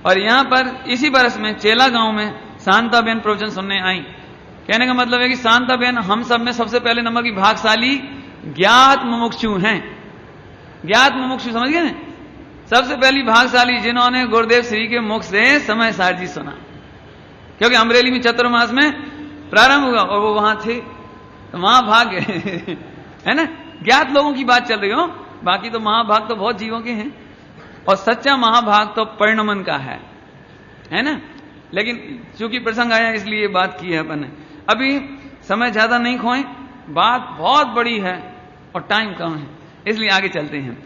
और यहां पर इसी बरस में चेला गांव में शांताबेन प्रवचन सुनने आई। कहने का मतलब है कि शांताबेन हम सब में सबसे पहले नंबर की भागशाली ज्ञात मुमुक्षु हैं। ज्ञात मुमुक्षु समझ गए ना, सबसे पहली भागशाली जिन्होंने गुरुदेव श्री के मुख से समय सार जी सुना, क्योंकि अमरेली में चतुर्मास में प्रारंभ हुआ और वो वहां थे तो वहां भाग गए है ना। ज्ञात लोगों की बात चल रही हो, बाकी तो महाभाग तो बहुत जीवों के हैं और सच्चा महाभाग तो परिणमन का है ना। लेकिन चूंकि प्रसंग आया इसलिए बात की है अपन ने। अभी समय ज्यादा नहीं खोएं, बात बहुत बड़ी है और टाइम कम है, इसलिए आगे चलते हैं।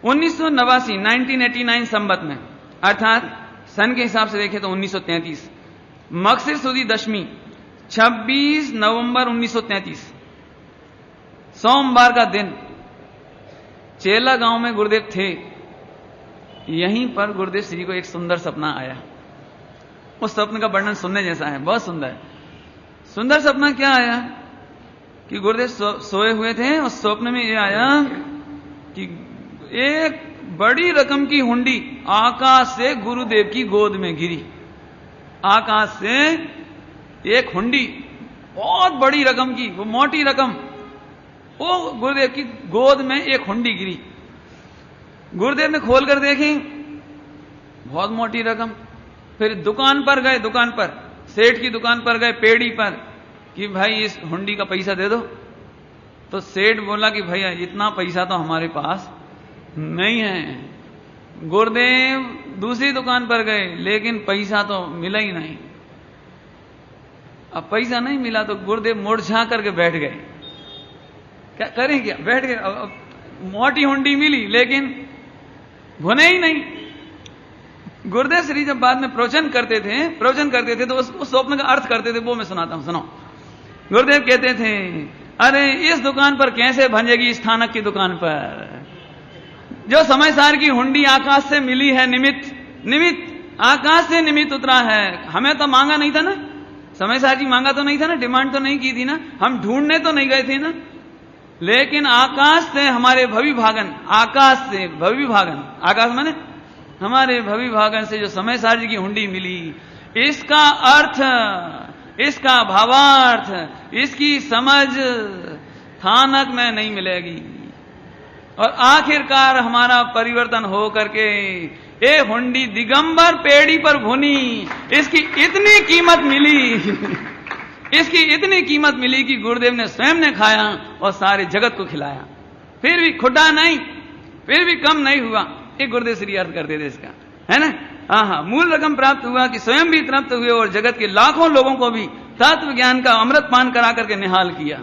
1989 संवत में, अर्थात सन के हिसाब से देखें तो 1933, मकसिर सुदी दशमी 26 नवंबर 1933 सोमवार का दिन चेला गांव में गुरुदेव थे। यहीं पर गुरुदेव श्री को एक सुंदर सपना आया। उस स्वप्न का वर्णन सुनने जैसा है, बहुत सुंदर। सुंदर सपना क्या आया कि गुरुदेव सोए हुए थे और स्वप्न में यह आया कि एक बड़ी रकम की हुंडी आकाश से गुरुदेव की गोद में गिरी। आकाश से एक हुंडी बहुत बड़ी रकम की, वो मोटी रकम, वो गुरुदेव की गोद में एक हुंडी गिरी। गुरुदेव ने खोल कर देखी, बहुत मोटी रकम। फिर दुकान पर गए, दुकान पर सेठ की दुकान पर गए, पेड़ी पर, कि भाई इस हुंडी का पैसा दे दो। तो सेठ बोला कि भैया इतना पैसा तो हमारे पास नहीं है। गुरुदेव दूसरी दुकान पर गए, लेकिन पैसा तो मिला ही नहीं। अब पैसा नहीं मिला तो गुरुदेव मुरझा करके बैठ गए। क्या करें, क्या बैठ गए। अब मोटी हुंडी मिली लेकिन भुने ही नहीं। गुरुदेव श्री जब बाद में प्रवचन करते थे तो उस स्वप्न का अर्थ करते थे, वो मैं सुनाता हूं, सुनो। गुरुदेव कहते थे, अरे इस दुकान पर कैसे भंजेगी, स्थानक की दुकान पर जो समय सार की हुंडी आकाश से मिली है, निमित्त आकाश से निमित्त उतरा है। हमें तो मांगा नहीं था ना, समय सार जी मांगा तो नहीं था ना, डिमांड तो नहीं की थी ना, हम ढूंढने तो नहीं गए थे ना। लेकिन आकाश से हमारे भवि भागन, आकाश से भवि भागन, आकाश माने हमारे भवि भागन से जो समय सार जी की हुंडी मिली, इसका अर्थ, इसका भावार्थ, इसकी समझ स्थानक में नहीं मिलेगी। और आखिरकार हमारा परिवर्तन हो करके ये हुंडी दिगंबर पेड़ी पर भुनी, इसकी इतनी कीमत मिली इसकी इतनी कीमत मिली कि गुरुदेव ने स्वयं ने खाया और सारे जगत को खिलाया। फिर भी खुटा नहीं, फिर भी कम नहीं हुआ। ये गुरुदेव श्री अर्थ करते थे इसका, है ना। हाँ, मूल रकम प्राप्त हुआ कि स्वयं भी तृप्त हुए और जगत के लाखों लोगों को भी तत्व ज्ञान का अमृत पान करा करके निहाल किया।